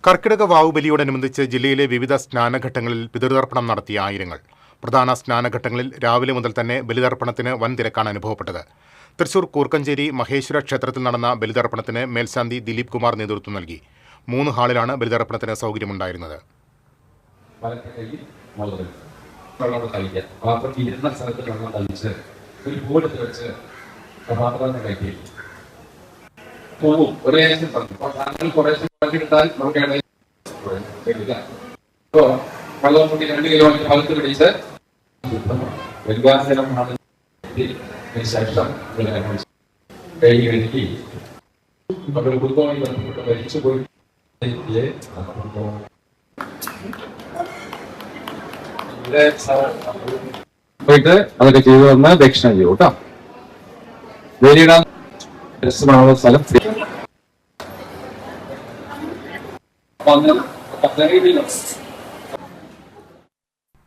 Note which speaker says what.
Speaker 1: കർക്കിടക വാവുബലിയോടനുബന്ധിച്ച് ജില്ലയിലെ വിവിധ സ്നാനഘട്ടങ്ങളിൽ പിതൃതർപ്പണം നടത്തിയ ആയിരങ്ങൾ. പ്രധാന സ്നാനഘട്ടങ്ങളിൽ രാവിലെ മുതൽ തന്നെ ബലിതർപ്പണത്തിന് വൻ തിരക്കാണ് അനുഭവപ്പെട്ടത്. തൃശൂർ കൂർക്കഞ്ചേരി മഹേശ്വര ക്ഷേത്രത്തിൽ നടന്ന ബലിതർപ്പണത്തിന് മേൽശാന്തി ദിലീപ് കുമാർ നേതൃത്വം നൽകി. 3 ഹാളിലാണ് ബലിതർപ്പണത്തിന് സൗകര്യമുണ്ടായിരുന്നത്.
Speaker 2: വെള്ളം 2 കിലോമീറ്റർ അകത്ത് പിടിച്ച് ശേഷം കൈ കഴുകി അവരുടെ കുടുംബമായി ബന്ധപ്പെട്ട് മരിച്ചു പോയിട്ട് അതൊക്കെ ചെയ്തു വന്ന് ദക്ഷിണ ചെയ്യും കേട്ടോ. വേലിയിടാൻ സ്ഥലം